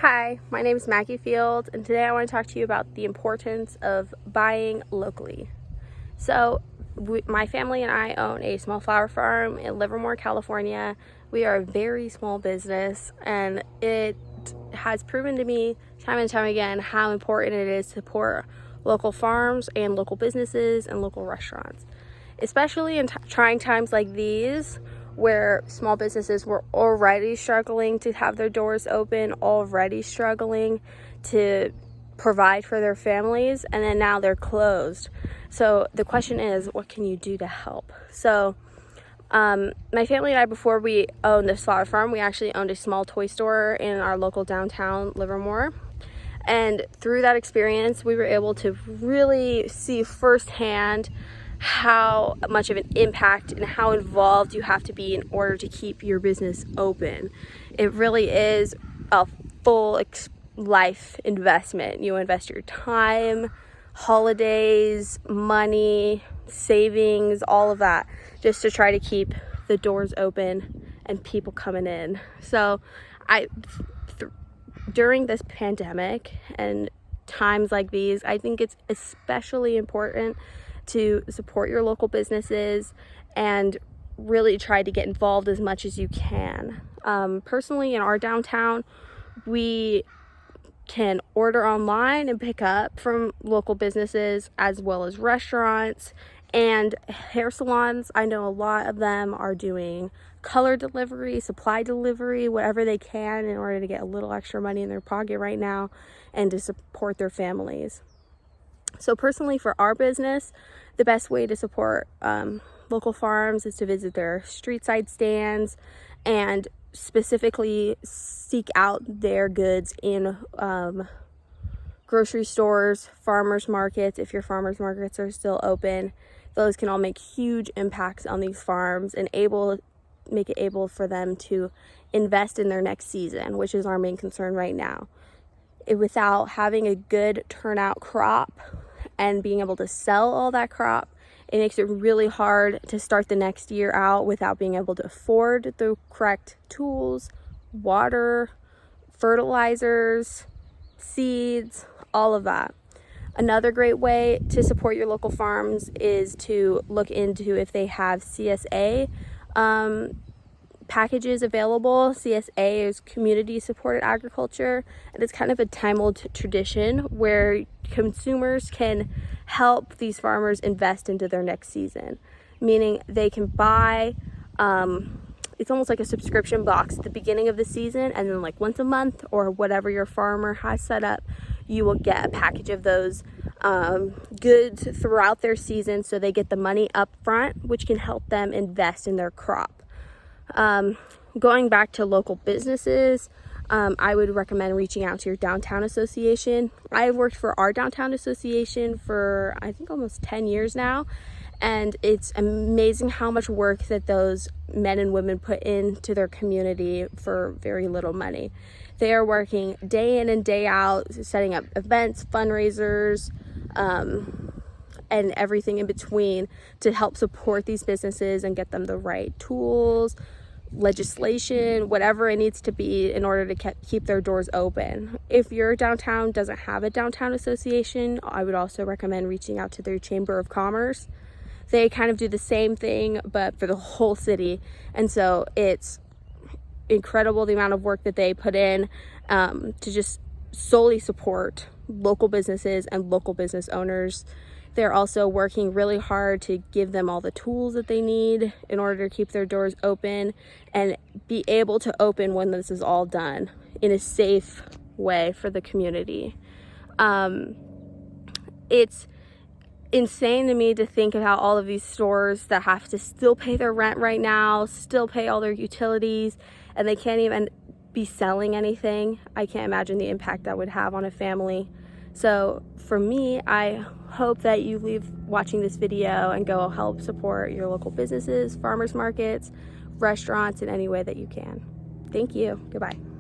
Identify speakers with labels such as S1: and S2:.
S1: Hi, my name is Maggie Field, and today I want to talk to you about the importance of buying locally. So, my family and I own a small flower farm in Livermore, California. We are a very small business, and it has proven to me time and time again how important it is to support local farms and local businesses and local restaurants, especially in trying times like these, where small businesses were already struggling to have their doors open, already struggling to provide for their families, and then now they're closed. So the question is, what can you do to help? So my family and I, before we owned this flower farm, we actually owned a small toy store in our local downtown Livermore. And through that experience, we were able to really see firsthand how much of an impact and how involved you have to be in order to keep your business open. It really is a full life investment. You invest your time, holidays, money, savings, all of that, just to try to keep the doors open and people coming in. So during this pandemic and times like these, I think it's especially important to support your local businesses and really try to get involved as much as you can. Personally, in our downtown, we can order online and pick up from local businesses as well as restaurants and hair salons. I know a lot of them are doing color delivery, supply delivery, whatever they can in order to get a little extra money in their pocket right now and to support their families. So personally, for our business, the best way to support local farms is to visit their street side stands and specifically seek out their goods in grocery stores, farmers markets. If your farmers markets are still open, those can all make huge impacts on these farms and make it able for them to invest in their next season, which is our main concern right now. Without having a good turnout crop and being able to sell all that crop, it makes it really hard to start the next year out without being able to afford the correct tools, water, fertilizers, seeds, all of that. Another great way to support your local farms is to look into if they have CSA packages available. CSA is community supported agriculture, and it's kind of a time-old tradition where consumers can help these farmers invest into their next season, meaning they can buy it's almost like a subscription box at the beginning of the season, and then like once a month or whatever your farmer has set up, you will get a package of those goods throughout their season, so they get the money up front, which can help them invest in their crop. Going back to local businesses, I would recommend reaching out to your downtown association. I've worked for our downtown association for I think almost 10 years now, and it's amazing how much work that those men and women put into their community for very little money. They are working day in and day out, setting up events, fundraisers, and everything in between to help support these businesses and get them the right tools, legislation, whatever it needs to be in order to keep their doors open. If your downtown doesn't have a downtown association, I would also recommend reaching out to their Chamber of Commerce. They kind of do the same thing, but for the whole city. And so it's incredible the amount of work that they put in to just solely support local businesses and local business owners. They're also working really hard to give them all the tools that they need in order to keep their doors open and be able to open when this is all done in a safe way for the community. It's insane to me to think about all of these stores that have to still pay their rent right now, still pay all their utilities, and they can't even be selling anything. I can't imagine the impact that would have on a family. So for me, I hope that you leave watching this video and go help support your local businesses, farmers markets, restaurants in any way that you can. Thank you. Goodbye.